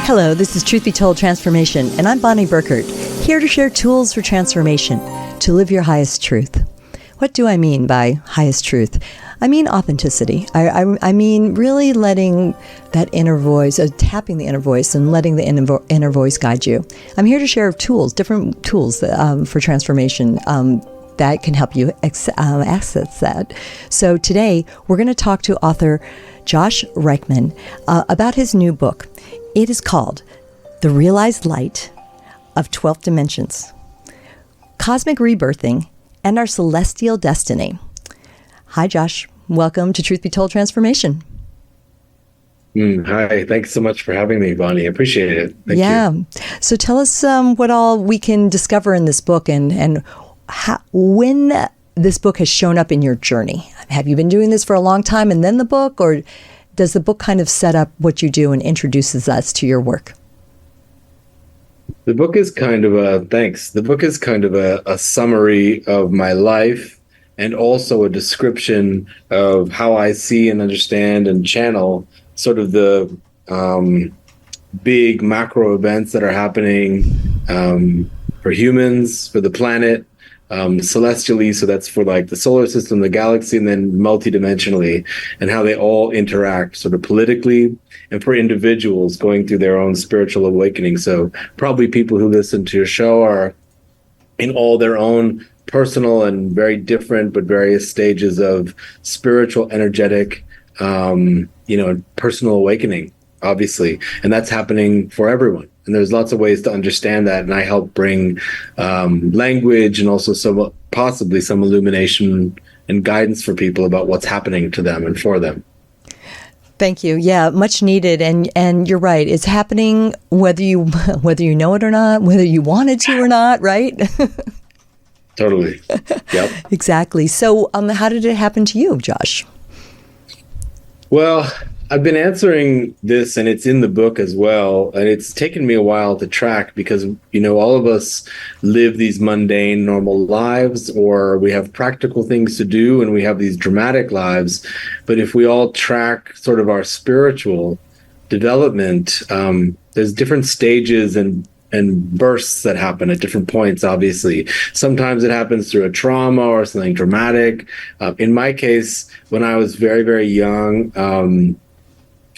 Hello, this is Truth Be Told Transformation, and I'm Bonnie Burkert, here to share tools for transformation, to live your highest truth. What do I mean by highest truth? I mean authenticity. I mean really letting that inner voice, tapping the inner voice and letting the inner voice guide you. I'm here to share tools, different tools for transformation that can help you access that. So today, we're going to talk to author Josh Reichmann about his new book. It is called The Realized Light of 12th Dimensions, Cosmic Rebirthing, and Our Celestial Destiny. Hi, Josh. Welcome to Truth Be Told Transformation. Hi. Thanks so much for having me, Bonnie. I appreciate it. Thank you. So tell us what all we can discover in this book and when this book has shown up in your journey. Have you been doing this for a long time and then the book, or does the book kind of set up what you do and introduces us to your work? The book is kind of a summary of my life and also a description of how I see and understand and channel sort of the big macro events that are happening for humans, for the planet, celestially, so that's for like the solar system, the galaxy, and then multidimensionally, and how they all interact sort of politically, and for individuals going through their own spiritual awakening. So probably people who listen to your show are in all their own personal and very different but various stages of spiritual, energetic, personal awakening, obviously, and that's happening for everyone. And there's lots of ways to understand that, and I help bring language and also possibly some illumination and guidance for people about what's happening to them and for them. Thank you. Yeah, much needed, and you're right. It's happening whether you know it or not, whether you wanted to or not, right? Totally. Yep. Exactly. So, how did it happen to you, Josh? Well, I've been answering this, and it's in the book as well, and it's taken me a while to track because, all of us live these mundane, normal lives, or we have practical things to do, and we have these dramatic lives. But if we all track sort of our spiritual development, there's different stages and bursts that happen at different points, obviously. Sometimes it happens through a trauma or something dramatic. In my case, when I was very, very young,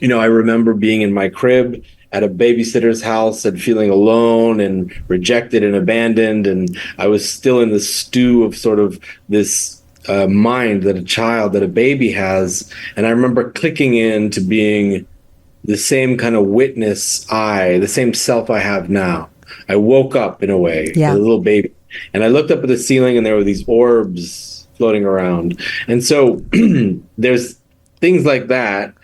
I remember being in my crib at a babysitter's house and feeling alone and rejected and abandoned. And I was still in the stew of sort of this mind that a baby has. And I remember clicking into being the same kind of witness the same self I have now. I woke up in a way, a little baby. And I looked up at the ceiling and there were these orbs floating around. And so there's things like that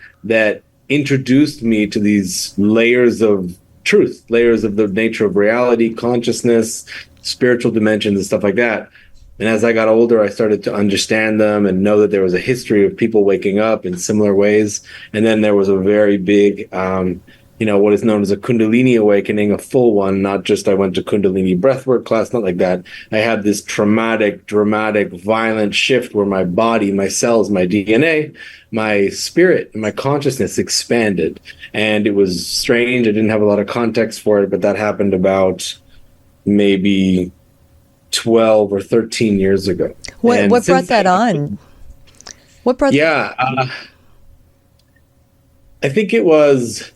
introduced me to these layers of truth, layers of the nature of reality, consciousness, spiritual dimensions, and stuff like that. And as I got older, I started to understand them and know that there was a history of people waking up in similar ways. And then there was a very big, what is known as a Kundalini awakening, a full one, not just I went to Kundalini breathwork class, not like that. I had this traumatic, dramatic, violent shift where my body, my cells, my DNA, my spirit, and my consciousness expanded. And it was strange. I didn't have a lot of context for it, but that happened about maybe 12 or 13 years ago. What brought that on? What brought I think it was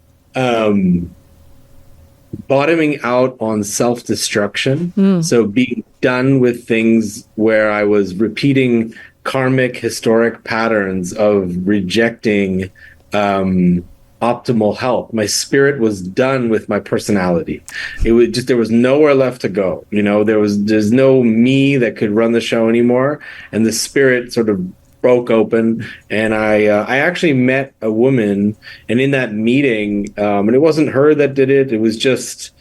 bottoming out on self-destruction. So being done with things where I was repeating karmic historic patterns of rejecting optimal health. My spirit was done with my personality. It was just, there was nowhere left to go. There's no me that could run the show anymore. And the spirit sort of broke open, and I actually met a woman, and in that meeting, and it wasn't her that did it. It was just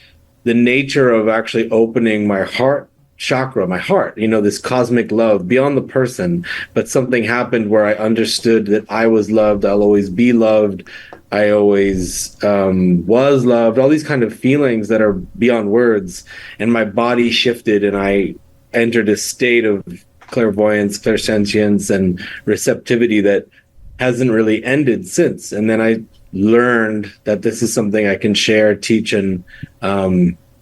the nature of actually opening my heart chakra, my heart, this cosmic love beyond the person. But something happened where I understood that I was loved. I'll always be loved. I always was loved. All these kind of feelings that are beyond words. And my body shifted, and I entered a state of clairvoyance, clairsentience, and receptivity that hasn't really ended since. And then I learned that this is something I can share, teach, and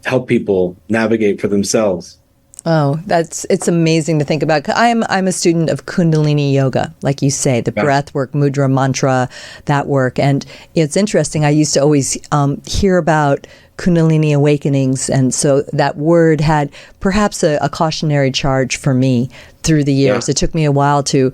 help people navigate for themselves. Oh, it's amazing to think about. I'm a student of Kundalini yoga, like you say, the breath work, mudra, mantra, that work. And it's interesting. I used to always hear about Kundalini awakenings, and so that word had perhaps a cautionary charge for me through the years. Yeah. It took me a while to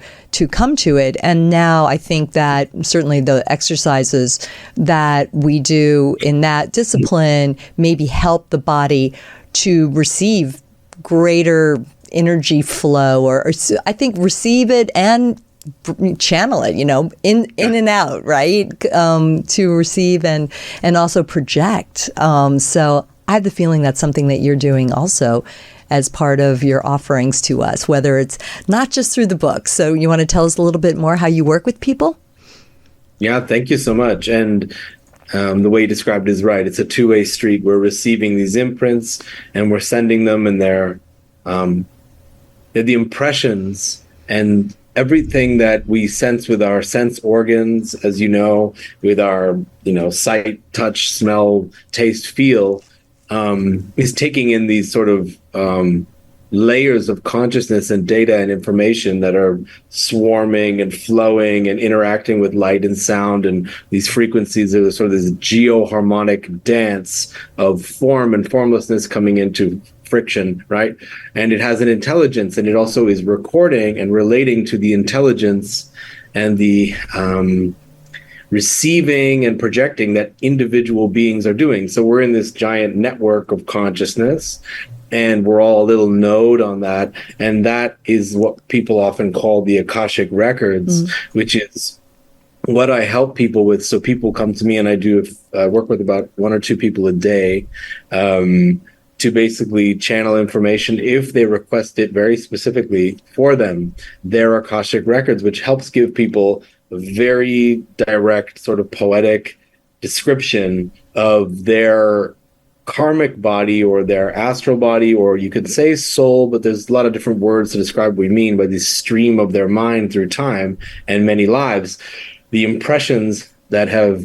come to it, and now I think that certainly the exercises that we do in that discipline maybe help the body to receive greater energy flow, or I think receive it and channel it, in and out, right? To receive and also project. So I have the feeling that's something that you're doing also as part of your offerings to us, whether it's not just through the book. So you want to tell us a little bit more how you work with people? Yeah, thank you so much. And the way you described it is right. It's a two-way street. We're receiving these imprints and we're sending them, and they're the impressions and everything that we sense with our sense organs, as you know, with our, sight, touch, smell, taste, feel, is taking in these sort of layers of consciousness and data and information that are swarming and flowing and interacting with light and sound, and these frequencies are sort of this geoharmonic dance of form and formlessness coming into friction, right? And it has an intelligence, and it also is recording and relating to the intelligence and the receiving and projecting that individual beings are doing. So we're in this giant network of consciousness, and we're all a little node on that. And that is what people often call the Akashic records, which is what I help people with. So people come to me, and I do work with about 1 or 2 people a day to basically channel information if they request it very specifically for them, their Akashic records, which helps give people a very direct sort of poetic description of their karmic body or their astral body, or you could say soul, but there's a lot of different words to describe what we mean by this stream of their mind through time and many lives. The impressions that have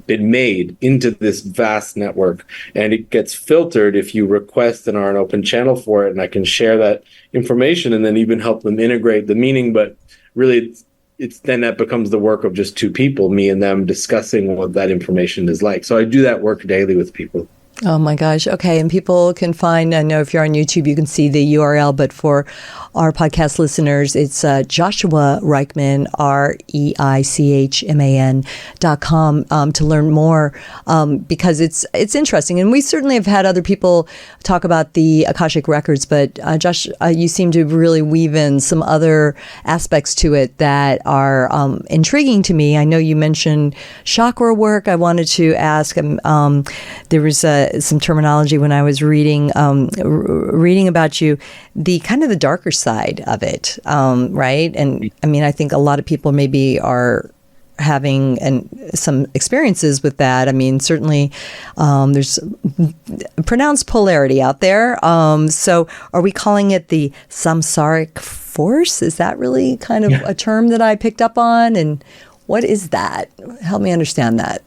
been made into this vast network, and it gets filtered if you request and are an open channel for it, and I can share that information and then even help them integrate the meaning. But really, it's then that becomes the work of just 2 people, me and them, discussing what that information is like. So I do that work daily with people. Oh my gosh. Okay. And people can find, I know if you're on YouTube, you can see the URL, but for our podcast listeners, it's Joshua Reichmann, REICHMAN.com, to learn more, because it's interesting. And we certainly have had other people talk about the Akashic records, but Josh, you seem to really weave in some other aspects to it that are intriguing to me. I know you mentioned chakra work. I wanted to ask, there was some terminology when I was reading about you, the kind of the darker side of it, right? And I mean, I think a lot of people maybe are having some experiences with that. I mean, certainly there's pronounced polarity out there. So are we calling it the samsaric force? Is that really kind of a term that I picked up on? And what is that? Help me understand that.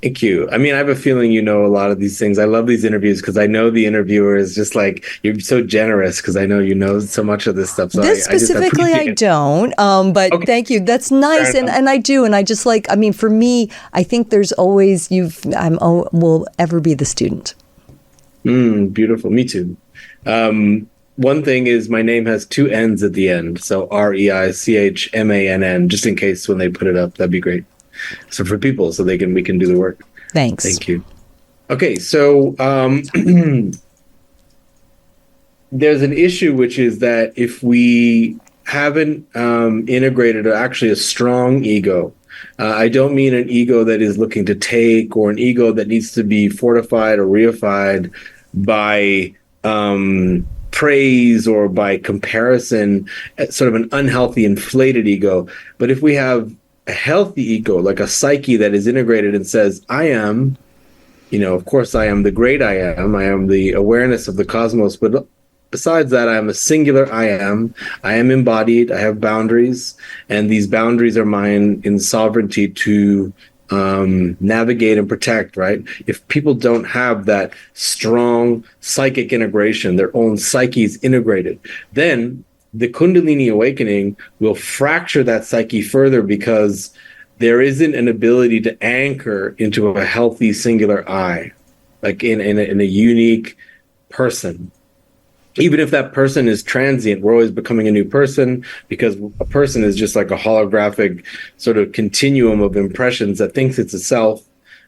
Thank you. I mean, I have a feeling you know a lot of these things. I love these interviews because I know the interviewer is just like, you're so generous because I know you know so much of this stuff. So this specifically, I don't. But okay. Thank you. That's nice. And I do. And I just like, I mean, for me, I think there's always, will ever be the student. Beautiful. Me too. One thing is my name has 2 N's at the end. So REICHMANN, just in case when they put it up, that'd be great. So for people, so we can do the work. Thanks. Thank you. Okay, so there's an issue, which is that if we haven't integrated actually a strong ego, I don't mean an ego that is looking to take, or an ego that needs to be fortified or reified by praise or by comparison, sort of an unhealthy, inflated ego. But if we have a healthy ego, like a psyche that is integrated and says, I am, of course I am the great I am the awareness of the cosmos, but besides that, I am a singular I am. I am embodied. I have boundaries, and these boundaries are mine in sovereignty to navigate and protect, right? If people don't have that strong psychic integration, their own psyche's integrated, then the Kundalini awakening will fracture that psyche further, because there isn't an ability to anchor into a healthy singular I, like in a unique person. Even if that person is transient, we're always becoming a new person, because a person is just like a holographic sort of continuum of impressions that thinks it's a self,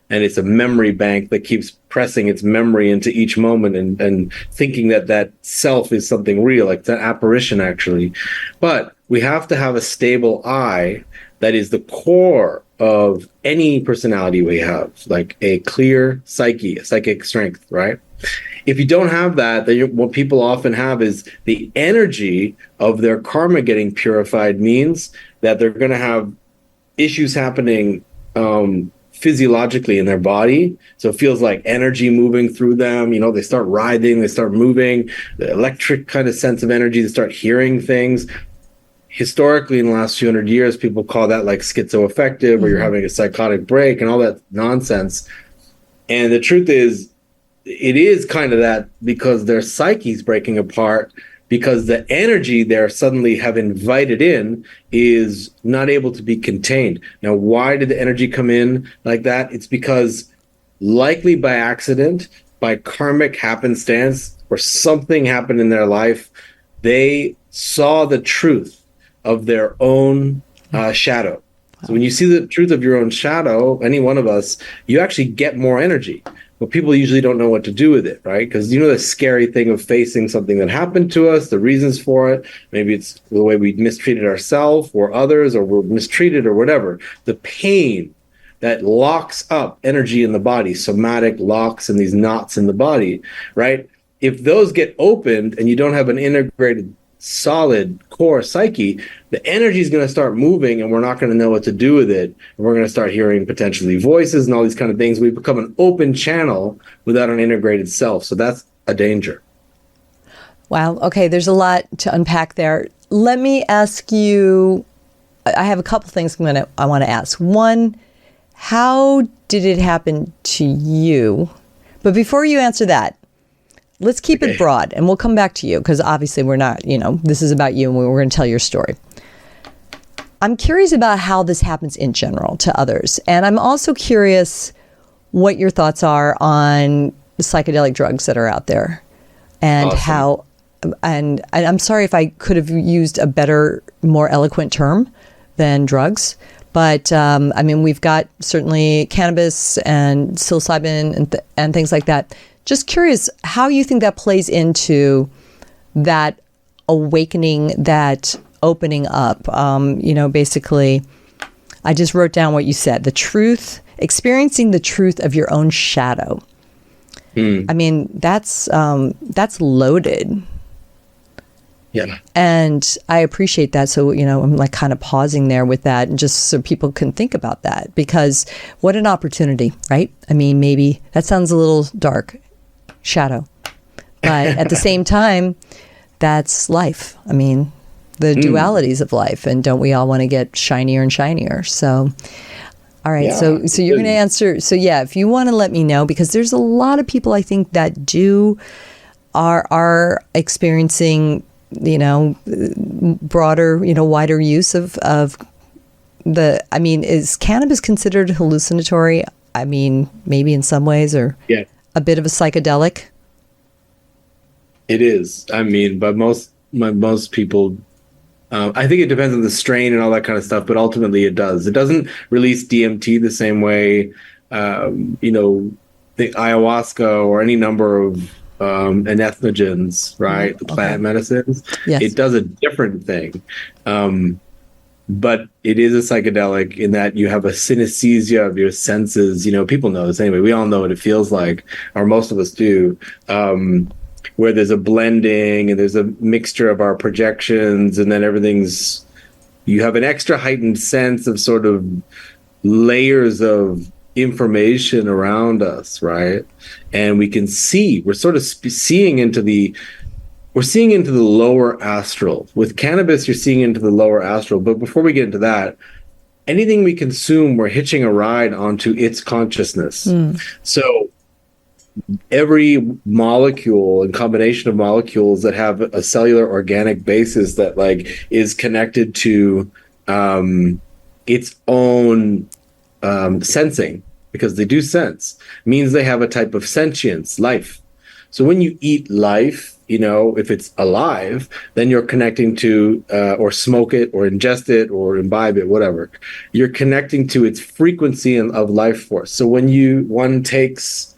and it's a memory bank that keeps pressing its memory into each moment and thinking that that self is something real, like it's an apparition actually. But we have to have a stable I that is the core of any personality we have, like a clear psyche, a psychic strength, right? If you don't have that, then what people often have is the energy of their karma getting purified means that they're going to have issues happening physiologically in their body. So it feels like energy moving through them. You know, they start writhing, they start moving, the electric kind of sense of energy, they start hearing things. Historically, in the last few hundred years, people call that like schizoaffective, or you're having a psychotic break and all that nonsense. And the truth is, it is kind of that, because their psyche's breaking apart, because the energy they're suddenly have invited in is not able to be contained. Now, why did the energy come in like that? It's because, likely by accident, by karmic happenstance, or something happened in their life, they saw the truth of their own shadow. So when you see the truth of your own shadow, any one of us, you actually get more energy. But people usually don't know what to do with it, right? Because you know the scary thing of facing something that happened to us, the reasons for it. Maybe it's the way we mistreated ourselves or others, or we're mistreated or whatever. The pain that locks up energy in the body, somatic locks and these knots in the body, right? If those get opened and you don't have an integrated, solid core psyche, the energy is going to start moving, and we're not going to know what to do with it. And we're going to start hearing potentially voices and all these kind of things. We become an open channel without an integrated self. So that's a danger. Wow. Okay. There's a lot to unpack there. Let me ask you, I have a couple things I want to ask. One, how did it happen to you? But before you answer that, let's keep it broad, and we'll come back to you, because obviously we're not, this is about you, and we're going to tell your story. I'm curious about how this happens in general to others. And I'm also curious what your thoughts are on the psychedelic drugs that are out there, and awesome. how, and I'm sorry if I could have used a better, more eloquent term than drugs. But, we've got certainly cannabis and psilocybin and things like that. Just curious how you think that plays into that awakening, that opening up. Basically, I just wrote down what you said, the truth, experiencing the truth of your own shadow. That's loaded. Yeah. And I appreciate that. So, I'm like kind of pausing there with that, and just so people can think about that, because what an opportunity, right? Maybe that sounds a little dark, shadow, but at the same time, that's life. The dualities of life, and don't we all want to get shinier and shinier? So, all right. Yeah, so you're going to answer. So yeah, if you want to let me know, because there's a lot of people I think that are experiencing, broader, wider use of is cannabis considered hallucinatory? Maybe in some ways, or a bit of a psychedelic? It is. But most people, I think it depends on the strain and all that kind of stuff, but ultimately it does. It doesn't release DMT the same way, the ayahuasca or any number of entheogens, right? The plant medicines. Yes. It does a different thing. But it is a psychedelic in that you have a synesthesia of your senses. People know this anyway. We all know what it feels like, or most of us do, where there's a blending and there's a mixture of our projections, and then you have an extra heightened sense of sort of layers of information around us, right? And we can we're sort of seeing into the we're seeing into the lower astral. With cannabis, you're seeing into the lower astral. But before we get into that, anything we consume, we're hitching a ride onto its consciousness. So every molecule and combination of molecules that have a cellular organic basis that like is connected to its own sensing, because they do sense, means they have a type of sentience, life. So when you eat life, you know, if it's alive, then you're connecting to, or smoke it, or ingest it, or imbibe it, whatever. You're connecting to its frequency of life force. So when one takes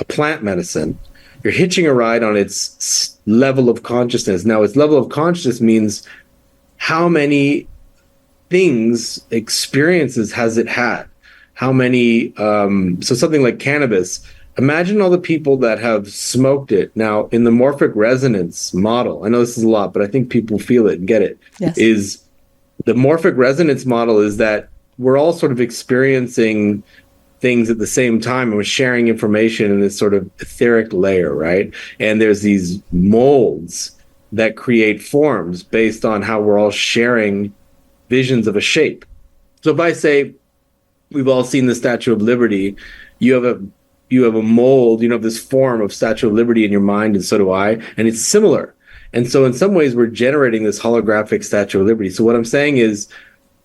a plant medicine, you're hitching a ride on its level of consciousness. Now, its level of consciousness means how many experiences has it had? How many, so something like cannabis, imagine all the people that have smoked it. Now, in the morphic resonance model, I know this is a lot, but I think people feel it and get it, yes. Is the morphic resonance model is that we're all sort of experiencing things at the same time, and we're sharing information in this sort of etheric layer, right? And there's these molds that create forms based on how we're all sharing visions of a shape. So if I say, we've all seen the Statue of Liberty, you have a mold, you know, this form of Statue of Liberty in your mind, and so do I, and it's similar. And so in some ways, we're generating this holographic Statue of Liberty. So what I'm saying is,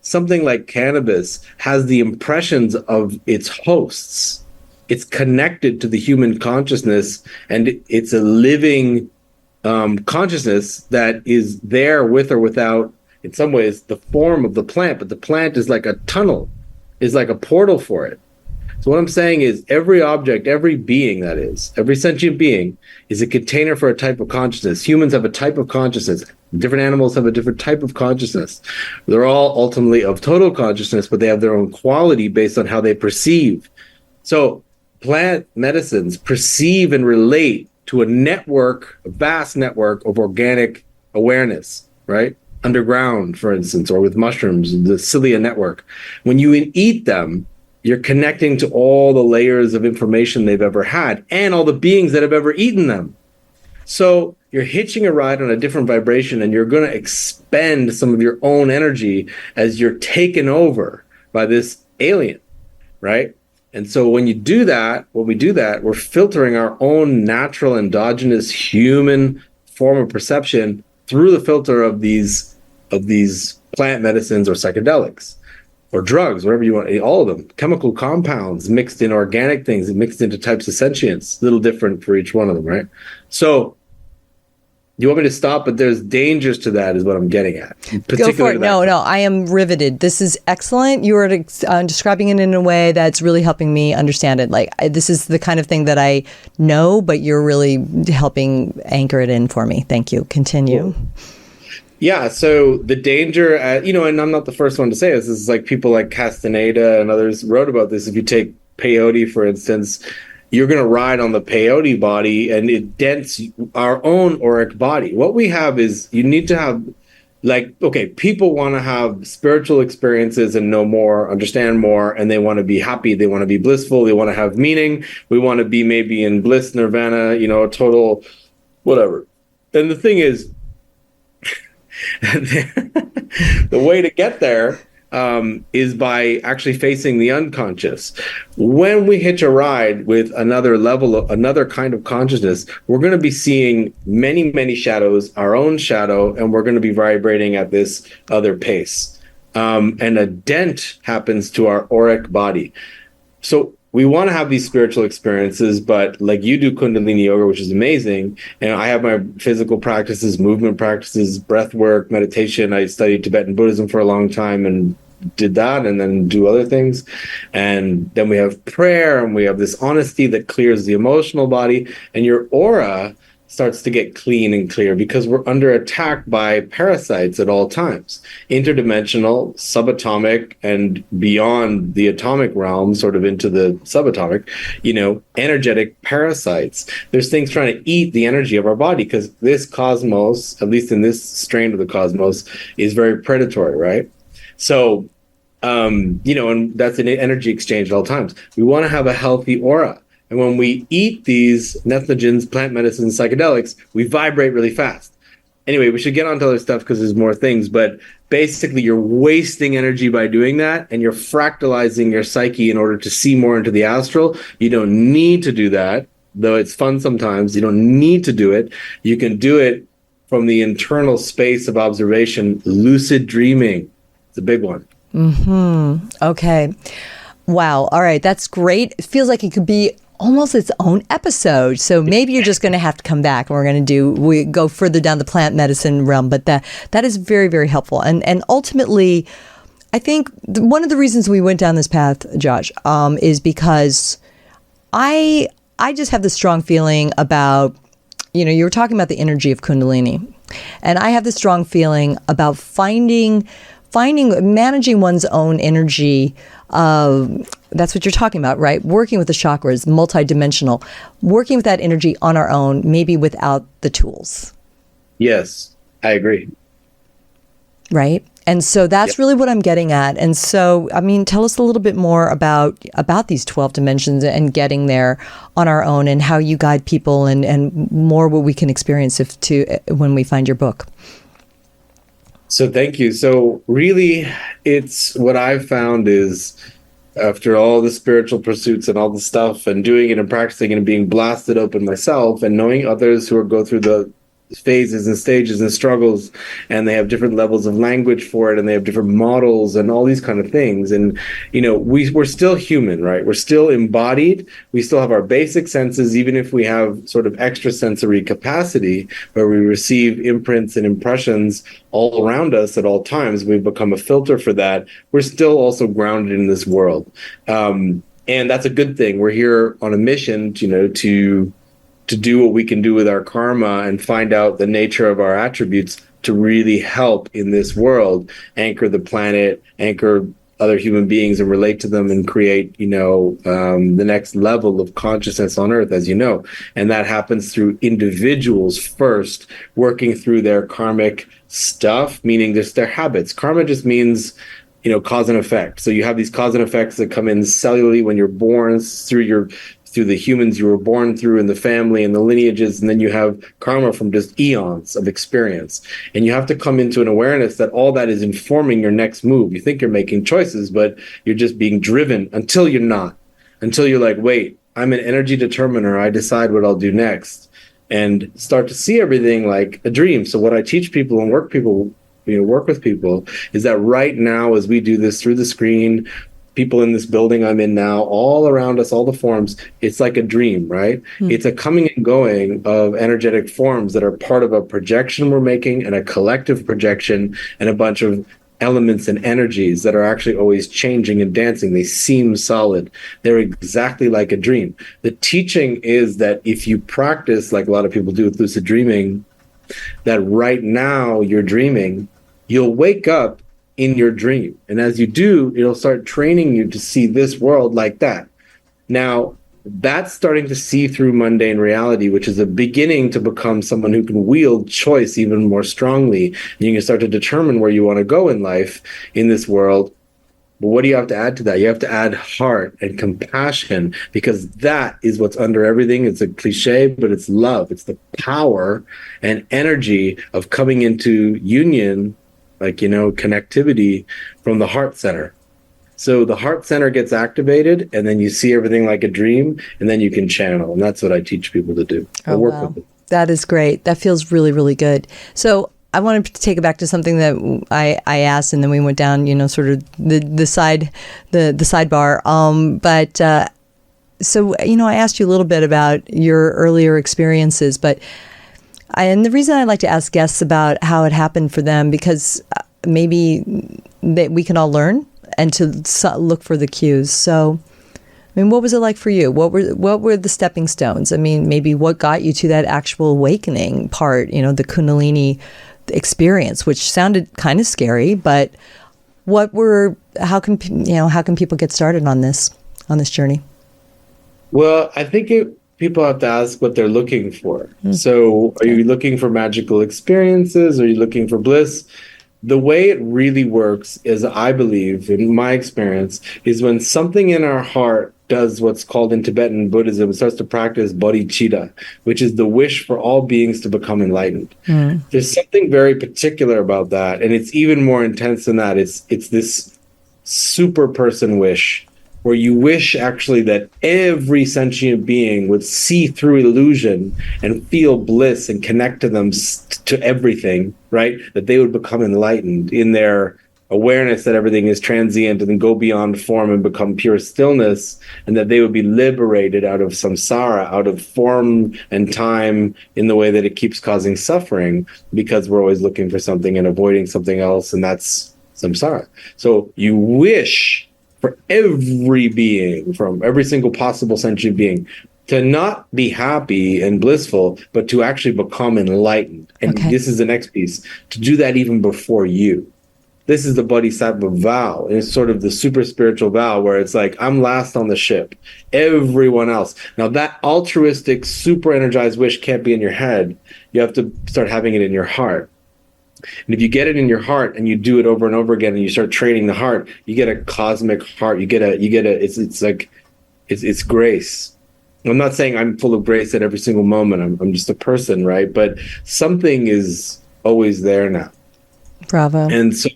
something like cannabis has the impressions of its hosts. It's connected to the human consciousness, and it's a living consciousness that is there with or without, in some ways, the form of the plant. But the plant is like a tunnel, is like a portal for it. So what I'm saying is every object, every being, that is, every sentient being is a container for a type of consciousness. Humans have a type of consciousness. Different animals have a different type of consciousness. They're all ultimately of total consciousness, but they have their own quality based on how they perceive. So plant medicines perceive and relate to a network, a vast network of organic awareness, right? Underground, for instance, or with mushrooms, the cilia network. When you eat them, you're connecting to all the layers of information they've ever had and all the beings that have ever eaten them. So you're hitching a ride on a different vibration, and you're going to expend some of your own energy as you're taken over by this alien, right? And so when we do that, we're filtering our own natural endogenous human form of perception through the filter of these plant medicines or psychedelics. Or drugs, whatever you want, all of them. Chemical compounds mixed in organic things, mixed into types of sentience, a little different for each one of them, right? So, you want me to stop? But there's dangers to that, is what I'm getting at. Go for it. No, I am riveted. This is excellent. You are describing it in a way that's really helping me understand it. Like, this is the kind of thing that I know, but you're really helping anchor it in for me. Thank you. Continue. Cool. Yeah, so the danger, and I'm not the first one to say this. This is like people like Castaneda and others wrote about this. If you take peyote, for instance, you're going to ride on the peyote body, and it dents our own auric body. What we have is, you need to have, people want to have spiritual experiences and know more, understand more, and they want to be happy. They want to be blissful. They want to have meaning. We want to be maybe in bliss, nirvana, total whatever. And the thing is, the way to get there is by actually facing the unconscious. When we hitch a ride with another kind of consciousness, we're going to be seeing many, many shadows, our own shadow, and we're going to be vibrating at this other pace. And a dent happens to our auric body. So we want to have these spiritual experiences, but like you do Kundalini yoga, which is amazing. And I have my physical practices, movement practices, breath work, meditation. I studied Tibetan Buddhism for a long time and did that, and then do other things. And then we have prayer, and we have this honesty that clears the emotional body, and your aura starts to get clean and clear, because we're under attack by parasites at all times. Interdimensional, subatomic, and beyond the atomic realm, sort of into the subatomic, energetic parasites. There's things trying to eat the energy of our body, because this cosmos, at least in this strain of the cosmos, is very predatory, right? So, and that's an energy exchange at all times. We want to have a healthy aura. And when we eat these entheogens, plant medicines, psychedelics, we vibrate really fast. Anyway, we should get on to other stuff because there's more things, but basically you're wasting energy by doing that, and you're fractalizing your psyche in order to see more into the astral. You don't need to do that, though it's fun sometimes. You don't need to do it. You can do it from the internal space of observation. Lucid dreaming, it's a big one. Okay. Wow. All right. That's great. It feels like it could be almost its own episode. So maybe you're just going to have to come back, and we go further down the plant medicine realm. But that is very, very helpful. And ultimately, I think one of the reasons we went down this path, Josh, is because I just have this strong feeling about, you were talking about the energy of Kundalini, and I have this strong feeling about managing one's own energy. That's what you're talking about, right? Working with the chakras, multidimensional, working with that energy on our own, maybe without the tools. Yes, I agree. Right? And so that's really what I'm getting at. And so, tell us a little bit more about these 12 dimensions and getting there on our own, and how you guide people, and more what we can experience when we find your book. So thank you. So really, it's what I've found is, after all the spiritual pursuits and all the stuff, and doing it and practicing and being blasted open myself, and knowing others who go through the phases and stages and struggles, and they have different levels of language for it, and they have different models and all these kind of things. And we're still human, right? We're still embodied. We still have our basic senses, even if we have sort of extrasensory capacity where we receive imprints and impressions all around us at all times. We've become a filter for that. We're still also grounded in this world, and that's a good thing. We're here on a mission, to do what we can do with our karma and find out the nature of our attributes to really help in this world, anchor the planet, anchor other human beings, and relate to them, and create, the next level of consciousness on Earth, as you know. And that happens through individuals first working through their karmic stuff, meaning just their habits. Karma just means, cause and effect. So you have these cause and effects that come in cellularly when you're born, through the humans you were born through, and the family and the lineages, and then you have karma from just eons of experience. And you have to come into an awareness that all that is informing your next move. You think you're making choices, but you're just being driven until you're not. Until you're like, wait, I'm an energy determiner. I decide what I'll do next. And start to see everything like a dream. So what I teach people and work with people is that right now, as we do this through the screen, people in this building I'm in now, all around us, all the forms, it's like a dream, right? It's a coming and going of energetic forms that are part of a projection we're making, and a collective projection, and a bunch of elements and energies that are actually always changing and dancing. They seem solid. They're exactly like a dream. The teaching is that if you practice, like a lot of people do with lucid dreaming, that right now you're dreaming, you'll wake up in your dream. And as you do, it'll start training you to see this world like that. Now, that's starting to see through mundane reality, which is a beginning to become someone who can wield choice even more strongly. And you can start to determine where you want to go in life, in this world. But what do you have to add to that? You have to add heart and compassion, because that is what's under everything. It's a cliche, but it's love. It's the power and energy of coming into union, connectivity from the heart center. So the heart center gets activated, and then you see everything like a dream, and then you can channel. And that's what I teach people to do. I work with it. That is great. That feels really, really good. So I wanted to take it back to something that I asked, and then we went down, sort of the sidebar. So I asked you a little bit about your earlier experiences, and the reason I like to ask guests about how it happened for them, because maybe we can all learn and to look for the cues. So, what was it like for you? What were the stepping stones? Maybe what got you to that actual awakening part, the Kundalini experience, which sounded kind of scary, but how can people get started on this journey? Well, I think people have to ask what they're looking for. So are you looking for magical experiences? Are you looking for bliss? The way it really works is, I believe, in my experience, is when something in our heart does what's called in Tibetan Buddhism, starts to practice bodhicitta, which is the wish for all beings to become enlightened. There's something very particular about that, and it's even more intense than that. It's this super person wish, where you wish actually that every sentient being would see through illusion and feel bliss and connect to them, to everything, right? That they would become enlightened in their awareness that everything is transient and then go beyond form and become pure stillness, and that they would be liberated out of samsara, out of form and time in the way that it keeps causing suffering, because we're always looking for something and avoiding something else, and that's samsara. So you wish for every being, from every single possible sentient being, to not be happy and blissful, but to actually become enlightened. And this is the next piece, to do that even before you. This is the bodhisattva vow. And it's sort of the super spiritual vow where it's like, I'm last on the ship, everyone else. Now that altruistic, super energized wish can't be in your head. You have to start having it in your heart. And if you get it in your heart and you do it over and over again, and you start training the heart, you get a cosmic heart. It's grace. I'm not saying I'm full of grace at every single moment. I'm just a person, right? But something is always there now. Bravo. And so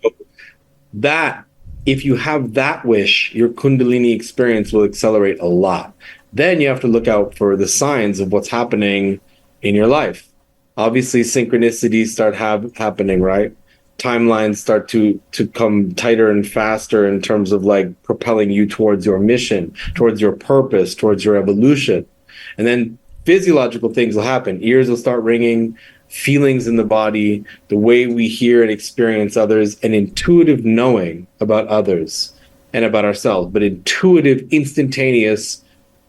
that, if you have that wish, your Kundalini experience will accelerate a lot. Then you have to look out for the signs of what's happening in your life. Obviously, synchronicities start happening, right? Timelines start to come tighter and faster in terms of like propelling you towards your mission, towards your purpose, towards your evolution. And then physiological things will happen. Ears will start ringing, feelings in the body, the way we hear and experience others, and intuitive knowing about others and about ourselves, but intuitive, instantaneous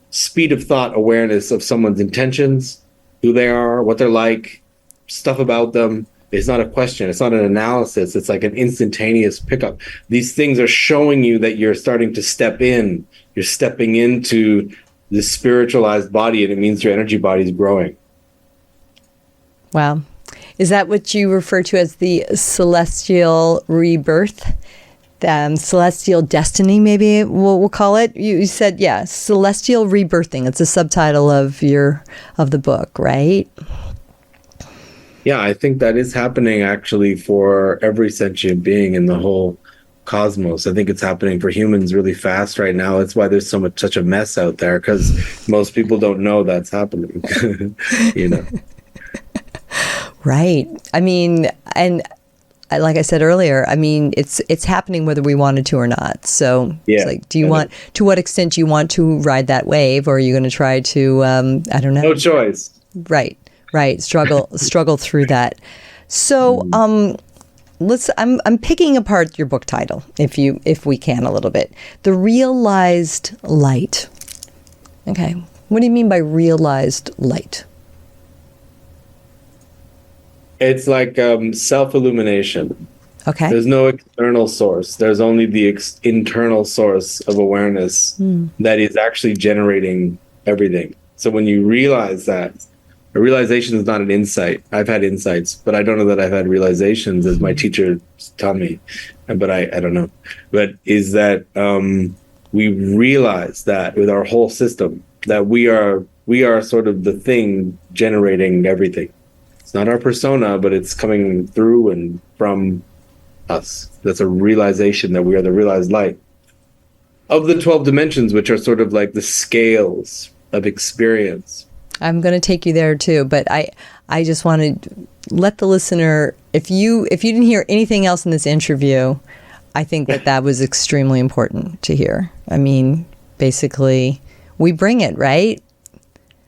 speed of thought awareness of someone's intentions, who they are, what they're like, stuff about them. It's not a question. It's not an analysis. It's like an instantaneous pickup. These things are showing you that you're starting to step in. You're stepping into the spiritualized body, and it means your energy body is growing. Wow. Is that what you refer to as the celestial rebirth? Celestial destiny, maybe we'll call it. You said, yeah, celestial rebirthing. It's a subtitle of the book, right? Yeah, I think that is happening actually for every sentient being in the whole cosmos. I think it's happening for humans really fast right now. That's why there's such a mess out there, because most people don't know that's happening. You know. Right. I mean, and like I said earlier, I mean, it's happening whether we wanted to or not. So it's like, to what extent do you want to ride that wave, or are you going to try to, I don't know. No choice. Right. Struggle through that. So, I'm picking apart your book title, if we can, a little bit. The Realized Light. Okay. What do you mean by realized light? It's like self-illumination. Okay. There's no external source. There's only the internal source of awareness that is actually generating everything. So when you realize that, a realization is not an insight. I've had insights, but I don't know that I've had realizations, as my teacher taught me. But I don't know. But is that we realize that with our whole system, that we are sort of the thing generating everything. It's not our persona, but it's coming through and from us. That's a realization that we are the realized light of the 12 dimensions, which are sort of like the scales of experience. I'm going to take you there too, but I just want to let the listener, if you didn't hear anything else in this interview, I think that was extremely important to hear. I mean, basically, we bring it, right?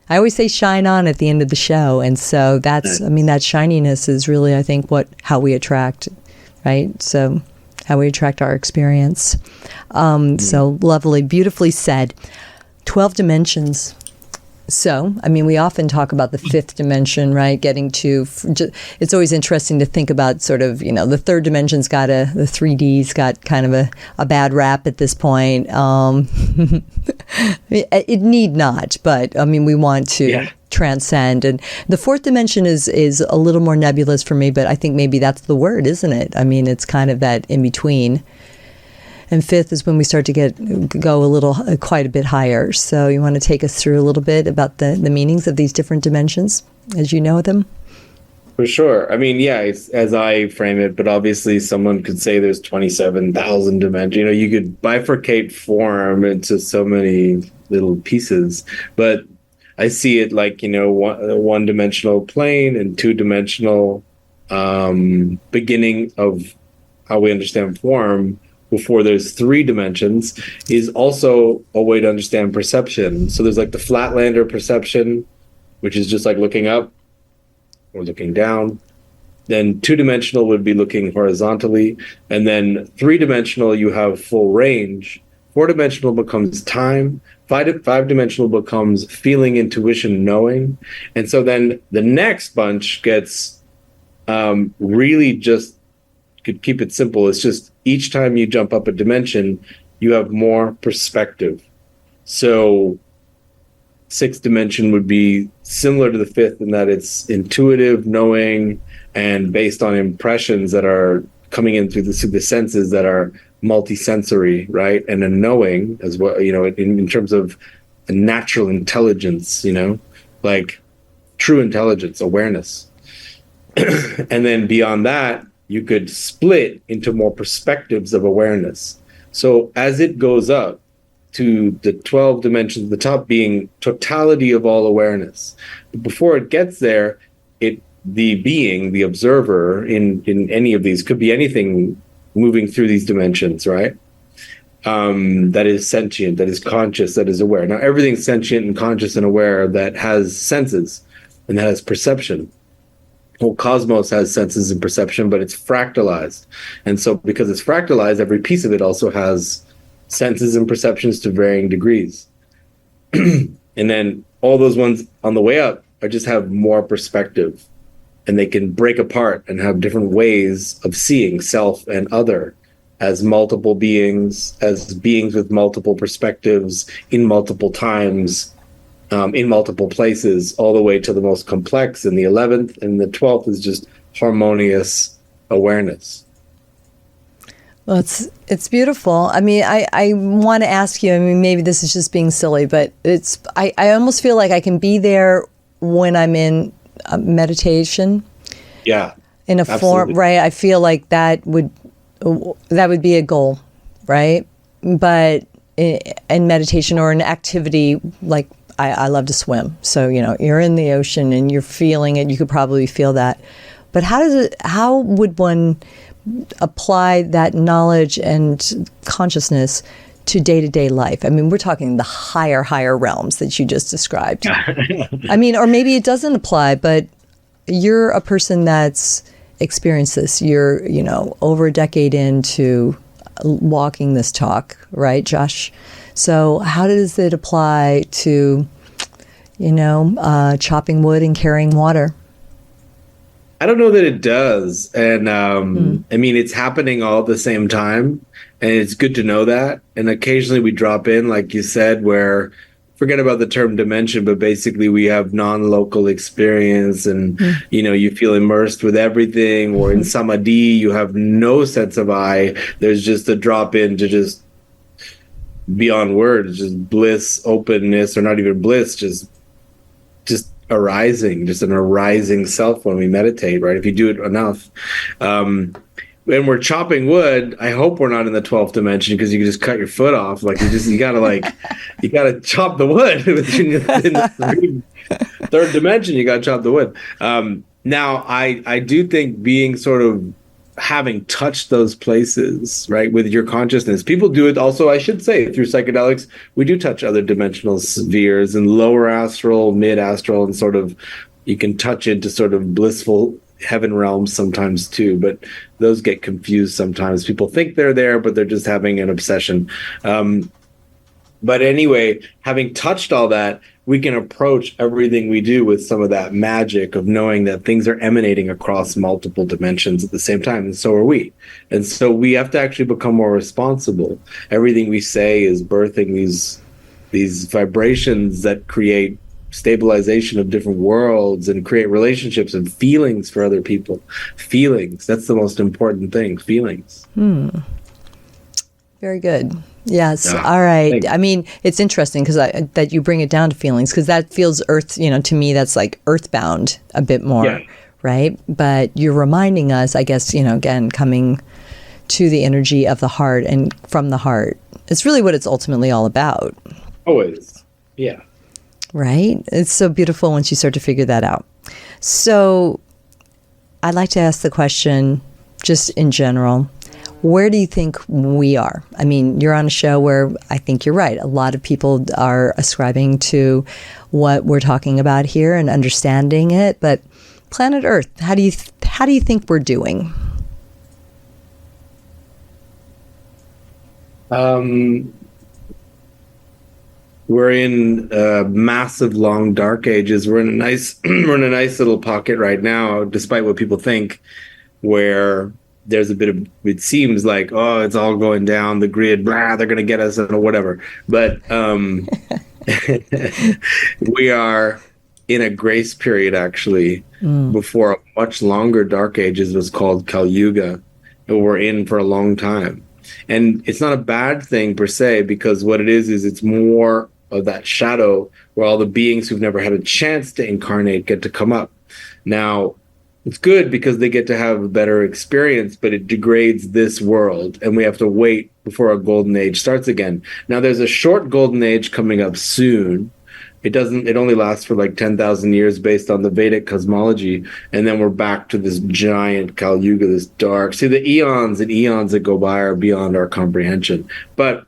I always say shine on at the end of the show, and so that's, I mean, that shininess is really, I think, how we attract, right? So how we attract our experience. So lovely, beautifully said. 12 dimensions. So, I mean, we often talk about the fifth dimension, right? Getting to, it's always interesting to think about sort of, you know, the third dimension's got the 3D's got kind of a bad rap at this point. It need not, but I mean, we want to transcend. And the fourth dimension is a little more nebulous for me, but I think maybe that's the word, isn't it? I mean, it's kind of that in between. and fifth is when we start to go quite a bit higher. So you want to take us through a little bit about the meanings of these different dimensions as you know them? For sure. I mean, yeah, it's as I frame it, but obviously someone could say there's 27,000 dimensions. You know, you could bifurcate form into so many little pieces, but I see it like, you know, one-dimensional plane and two-dimensional beginning of how we understand form before there's three dimensions is also a way to understand perception. So there's like the flatlander perception, which is just like looking up or looking down. Then two-dimensional would be looking horizontally. And then three-dimensional, you have full range. Four-dimensional becomes time. Five-dimensional becomes feeling, intuition, knowing. And so then the next bunch gets really just, could keep it simple. It's just each time you jump up a dimension, you have more perspective. So sixth dimension would be similar to the fifth in that it's intuitive, knowing, and based on impressions that are coming in through the senses that are multisensory, right? And a knowing as well, you know, in terms of a natural intelligence, you know, like true intelligence, awareness. And then beyond that, you could split into more perspectives of awareness. So as it goes up to the 12 dimensions, the top being totality of all awareness. But before it gets there, the being, the observer in any of these, could be anything moving through these dimensions, right? That is sentient, that is conscious, that is aware. Now, everything's sentient and conscious and aware that has senses and that has perception. Whole cosmos has senses and perception, but it's fractalized. And so because it's fractalized, every piece of it also has senses and perceptions to varying degrees. And then all those ones on the way up are just have more perspective, and they can break apart and have different ways of seeing self and other as multiple beings, as beings with multiple perspectives in multiple times, in multiple places, all the way to the most complex in the 11th, and the 12th is just harmonious awareness. Well, it's beautiful. I mean, I want to ask you, I mean, maybe this is just being silly, but I almost feel like I can be there when I'm in meditation. Yeah. In a form, right? I feel like that would be a goal, right? But in meditation or an activity, like I love to swim. So, you know, you're in the ocean and you're feeling it. You could probably feel that. But how would one apply that knowledge and consciousness to day-to-day life? I mean, we're talking the higher realms that you just described. I mean, or maybe it doesn't apply, but you're a person that's experienced this. You're, you know, over a decade into walking this talk, right, Josh? So how does it apply to, you know, chopping wood and carrying water? I don't know that it does. And I mean, it's happening all at the same time. And it's good to know that. And occasionally we drop in, like you said, where forget about the term dimension, but basically we have non-local experience and, you know, you feel immersed with everything, or in samadhi, you have no sense of I. There's just a drop in to just beyond words, just bliss, openness, or not even bliss, just arising, just an arising self when we meditate, right? If you do it enough. When we're chopping wood, I hope we're not in the 12th dimension, because you can just cut your foot off. Like you gotta chop the wood. in the third dimension, you gotta chop the wood. Now, I do think being sort of having touched those places, right, with your consciousness, people do it also, I should say, through psychedelics. We do touch other dimensional spheres and lower astral, mid astral, and sort of you can touch into sort of blissful heaven realms sometimes too, but those get confused sometimes. People think they're there, but they're just having an obsession. But anyway, having touched all that, we can approach everything we do with some of that magic of knowing that things are emanating across multiple dimensions at the same time, and so are we. And so we have to actually become more responsible. Everything we say is birthing these vibrations that create stabilization of different worlds and create relationships and feelings for other people. Feelings, that's the most important thing, feelings. Very good. Yes. Yeah. All right. Thanks. I mean, it's interesting because that you bring it down to feelings, because that feels earth, to me, that's like earthbound a bit more, Yeah. right? But you're reminding us, I guess, again, coming to the energy of the heart and from the heart. It's really what it's ultimately all about. Always. Yeah. Right? It's so beautiful once you start to figure that out. So I'd like to ask the question, just in general, where do you think we are? I mean, you're on a show where I think you're right. A lot of people are ascribing to what we're talking about here and understanding it. But planet Earth, how do you think we're doing? We're in massive, long, dark ages. We're in a nice, we're in a nice little pocket right now, despite what people think, where there's a bit of, it seems like, oh, it's all going down the grid, blah, they're going to get us or whatever. But we are in a grace period, actually, before a much longer dark ages was called Kali Yuga, and we're in for a long time. And it's not a bad thing per se, because what it is it's more of that shadow where all the beings who've never had a chance to incarnate get to come up. Now, it's good because they get to have a better experience, but it degrades this world, and we have to wait before a golden age starts again. Now, there's a short golden age coming up soon. It only lasts for like 10,000 years based on the Vedic cosmology, and then we're back to this giant Kali Yuga, this dark. See, the eons and eons that go by are beyond our comprehension. But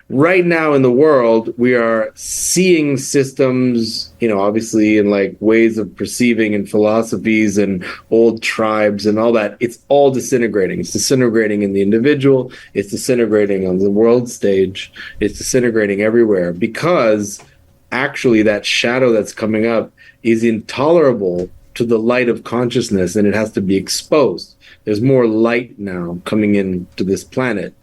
right now in the world, we are seeing systems, obviously in like ways of perceiving and philosophies and old tribes and all that. It's all disintegrating. It's disintegrating in the individual. It's disintegrating on the world stage. It's disintegrating everywhere, because actually that shadow that's coming up is intolerable to the light of consciousness, and it has to be exposed. There's more light now coming into this planet,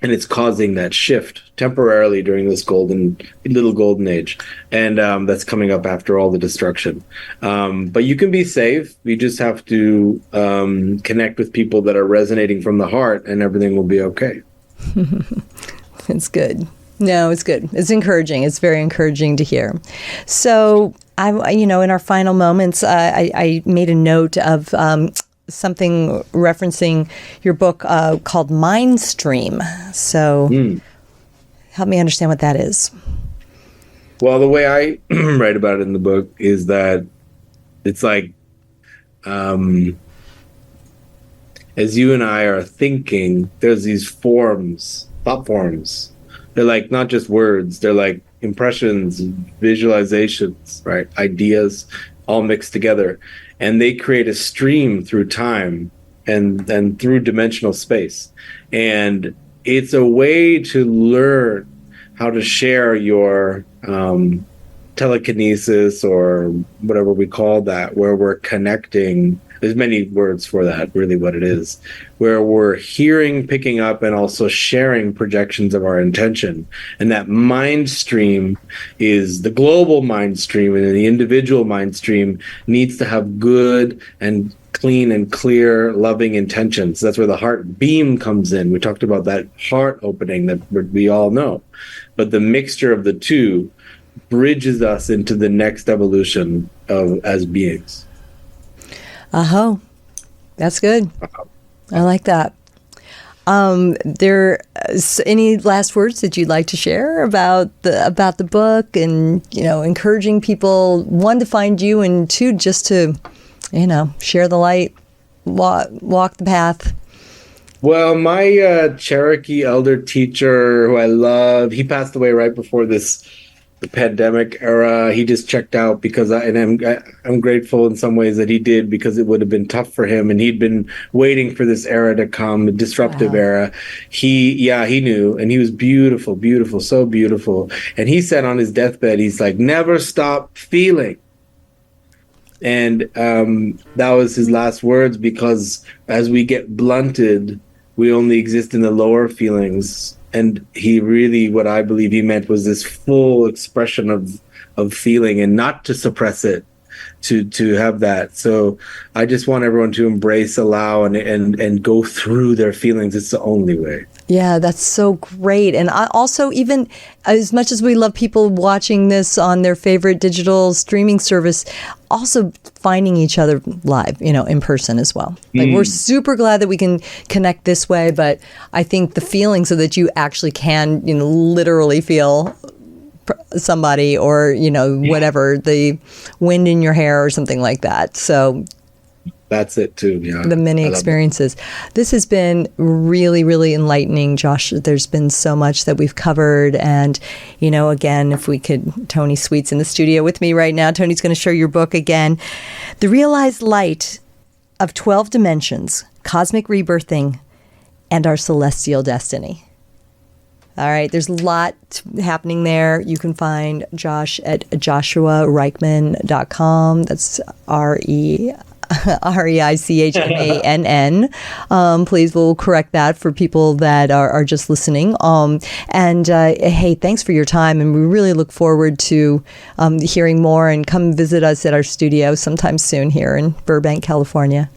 and it's causing that shift temporarily during this little golden age, and that's coming up after all the destruction. But you can be safe. You just have to connect with people that are resonating from the heart, and everything will be okay. It's good. No, it's good. It's encouraging. It's very encouraging to hear. So, in our final moments, I made a note of something referencing your book called Mind Stream. So, help me understand what that is. Well, the way I write about it in the book is that it's like, as you and I are thinking, there's these thought forms. They're like not just words, they're like impressions, visualizations, right? Ideas all mixed together. And they create a stream through time and through dimensional space. And it's a way to learn how to share your telekinesis, or whatever we call that, where we're connecting. There's many words for that, really what it is, where we're hearing, picking up, and also sharing projections of our intention. And that mind stream is the global mind stream, and the individual mind stream needs to have good and clean and clear, loving intentions. That's where the heart beam comes in. We talked about that heart opening that we all know. But the mixture of the two bridges us into the next evolution as beings. That's good. I like that. There any last words that you'd like to share about the book, and encouraging people, one, to find you, and two, just to share the light, walk the path? Well, my Cherokee elder teacher, who I love, he passed away right before the pandemic era. He just checked out because I'm grateful in some ways that he did, because it would have been tough for him, and he'd been waiting for this era to come, a disruptive era. He knew, and he was beautiful, beautiful, so beautiful. And he said on his deathbed, he's like, never stop feeling. And that was his last words, because as we get blunted, we only exist in the lower feelings. And he really, what I believe he meant was this full expression of feeling, and not to suppress it, to have that. So I just want everyone to embrace, allow, and go through their feelings. It's the only way. Yeah, that's so great. And I also, even as much as we love people watching this on their favorite digital streaming service, also finding each other live, in person as well. Like, we're super glad that we can connect this way, but I think the feeling so that you actually can, literally feel somebody, or, whatever, the wind in your hair or something like that. So that's it too. Yeah. The many experiences. This has been really, really enlightening, Josh. There's been so much that we've covered. And, again, if we could, Tony Sweet's in the studio with me right now. Tony's going to show your book again. The Realized Light of 12 Dimensions, Cosmic Rebirthing, and Our Celestial Destiny. All right, there's a lot happening there. You can find Josh at joshuareichmann.com. That's Reichmann. Please, we'll correct that for people that are just listening. Hey, thanks for your time, and we really look forward to hearing more. And come visit us at our studio sometime soon here in Burbank, California.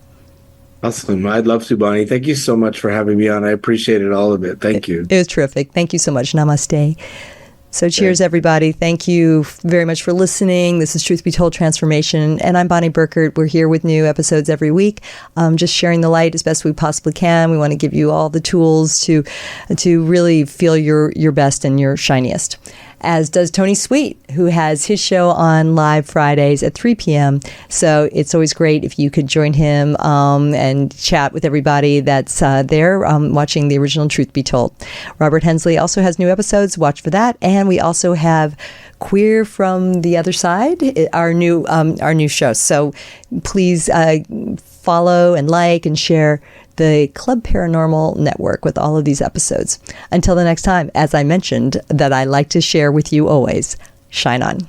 Awesome. I'd love to, Bonnie. Thank you so much for having me on. I appreciated all of it. Thank you. It was terrific. Thank you so much. Namaste. So cheers, everybody. Thank you very much for listening. This is Truth Be Told Transformation, and I'm Bonnie Burkert. We're here with new episodes every week, just sharing the light as best we possibly can. We want to give you all the tools to really feel your best and your shiniest. As does Tony Sweet, who has his show on live Fridays at 3 p.m. So it's always great if you could join him and chat with everybody that's there watching the original Truth Be Told. Robert Hensley also has new episodes. Watch for that. And we also have Queer from the Other Side, our new show. So please follow and like and share the Club Paranormal Network with all of these episodes. Until the next time, as I mentioned, that I like to share with you always, shine on.